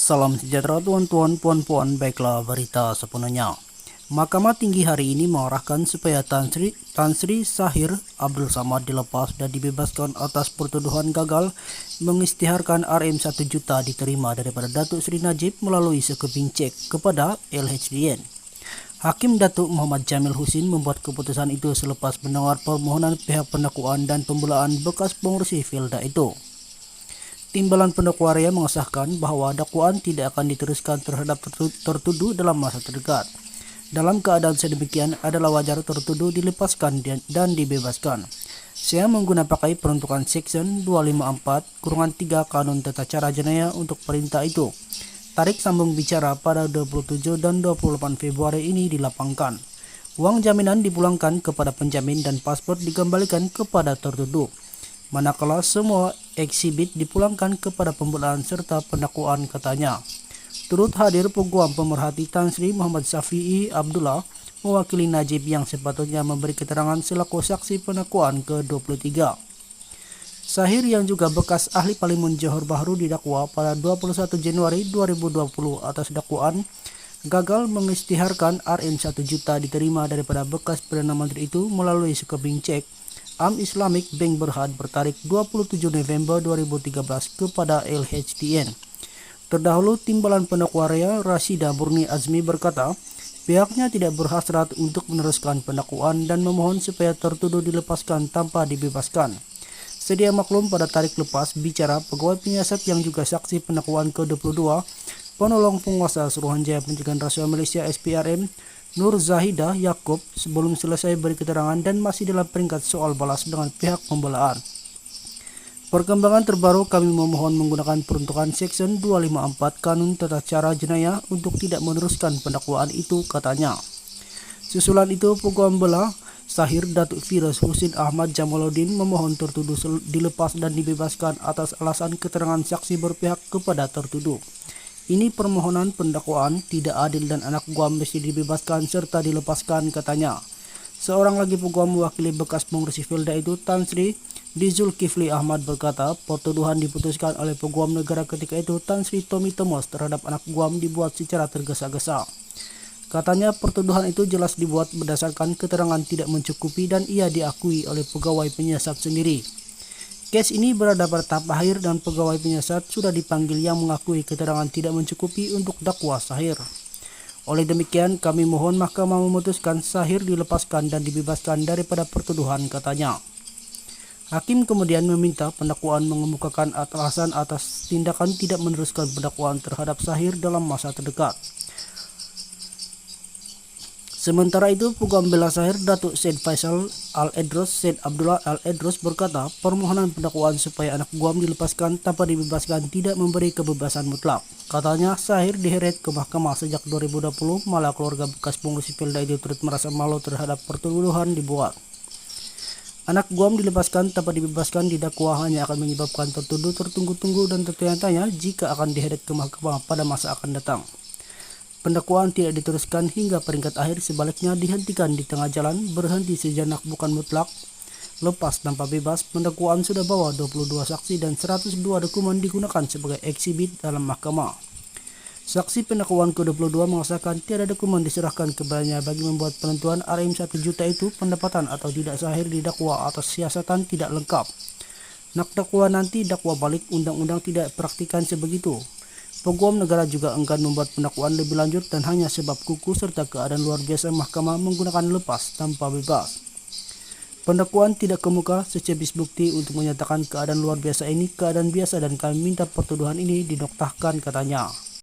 Salam sejahtera tuan-tuan, puan-puan, baiklah berita sepenuhnya. Mahkamah Tinggi hari ini mengarahkan supaya Tan Sri Sahir Abdul Samad dilepas dan dibebaskan atas pertuduhan gagal mengisytiharkan RM 1 juta diterima daripada Datuk Seri Najib melalui sekeping cek kepada LHDN. Hakim Datuk Muhammad Jamil Husin membuat keputusan itu selepas mendengar permohonan pihak pendakwaan dan pembelaan bekas pengurusi Filda itu. Timbalan pendakwa Raya mengesahkan bahawa dakwaan tidak akan diteruskan terhadap tertuduh dalam masa terdekat. Dalam keadaan sedemikian adalah wajar tertuduh dilepaskan dan dibebaskan. Saya menggunakan pakai peruntukan Seksyen 254-3 Kanun Tata Cara Jenayah untuk perintah itu. Tarik sambung bicara pada 27 dan 28 Februari ini dilapangkan. Wang jaminan dipulangkan kepada penjamin dan paspor dikembalikan kepada tertuduh. Manakala semua eksibit dipulangkan kepada pembelaan serta pendakwaan, katanya. Turut hadir Peguam Pemerhati Tan Sri Muhammad Syafi'i Abdullah mewakili Najib yang sepatutnya memberi keterangan selaku saksi pendakwaan ke-23. Sahir yang juga bekas ahli Parlimen Johor Bahru didakwa pada 21 Januari 2020 atas dakwaan gagal mengisytiharkan RM 1 juta diterima daripada bekas Perdana Menteri itu melalui sekeping cek Islamic Bank Berhad bertarik 27 November 2013 kepada LHDN. Terdahulu Timbalan Pendakwa Raya Rashida Murni Azmi berkata, pihaknya tidak berhasrat untuk meneruskan pendakwaan dan memohon supaya tertuduh dilepaskan tanpa dibebaskan. Sedia maklum pada tarik lepas bicara pegawai penyiasat yang juga saksi pendakwaan ke-22, penolong penguasa Suruhanjaya Pencegahan Rasuah Malaysia SPRM, Nur Zahidah Yaakob sebelum selesai beri keterangan dan masih dalam peringkat soal balas dengan pihak pembelaan. Perkembangan terbaru kami memohon menggunakan peruntukan Seksyen 254 Kanun Tata Cara Jenayah untuk tidak meneruskan pendakwaan itu, katanya. Susulan itu, Peguam Bela Sahir Datuk Firoz Husin Ahmad Jamaluddin memohon tertuduh dilepas dan dibebaskan atas alasan keterangan saksi berpihak kepada tertuduh. Ini permohonan pendakwaan tidak adil dan anak guam mesti dibebaskan serta dilepaskan, katanya. Seorang lagi peguam mewakili bekas pengurusi Filda itu, Tan Sri Zulkifli Ahmad berkata, pertuduhan diputuskan oleh peguam negara ketika itu, Tan Sri Tommy Thomas, terhadap anak guam dibuat secara tergesa-gesa. Katanya pertuduhan itu jelas dibuat berdasarkan keterangan tidak mencukupi dan ia diakui oleh pegawai penyiasat sendiri. Kes ini berada pada tahap akhir dan pegawai penyiasat sudah dipanggil yang mengakui keterangan tidak mencukupi untuk dakwa Sahir. Oleh demikian, kami mohon mahkamah memutuskan Sahir dilepaskan dan dibebaskan daripada pertuduhan, katanya. Hakim kemudian meminta pendakwaan mengemukakan alasan atas tindakan tidak meneruskan pendakwaan terhadap Sahir dalam masa terdekat. Sementara itu, Peguam Bela Sahir Datuk Syed Faisal Al-Edros Syed Abdullah Al-Edros berkata, permohonan pendakwaan supaya anak guam dilepaskan tanpa dibebaskan tidak memberi kebebasan mutlak. Katanya, Sahir diheret ke mahkamah sejak 2020, malah keluarga bekas pengurusi Filda itu turut merasa malu terhadap pertuduhan dibuat. Anak guam dilepaskan tanpa dibebaskan didakwa hanya akan menyebabkan tertuduh tertunggu-tunggu dan tertanya-tanya jika akan diheret ke mahkamah pada masa akan datang. Pendakwaan tidak diteruskan hingga peringkat akhir, sebaliknya dihentikan di tengah jalan, berhenti sejenak bukan mutlak, lepas tanpa bebas. Pendakwaan sudah bawa 22 saksi dan 102 dokumen digunakan sebagai eksibit dalam mahkamah. Saksi pendakwaan ke-22 mengesahkan tiada dokumen diserahkan kepadanya bagi membuat penentuan RM 1 juta itu pendapatan atau tidak Sahir didakwa atas siasatan tidak lengkap. Nak dakwa nanti dakwa balik, undang-undang tidak praktikan sebegitu. Peguam negara juga enggan membuat pendakwaan lebih lanjut dan hanya sebab kuku serta keadaan luar biasa mahkamah menggunakan lepas tanpa bebas. Pendakwaan tidak kemuka secebis bukti untuk menyatakan keadaan luar biasa ini keadaan biasa dan kami minta pertuduhan ini dinoktahkan, katanya.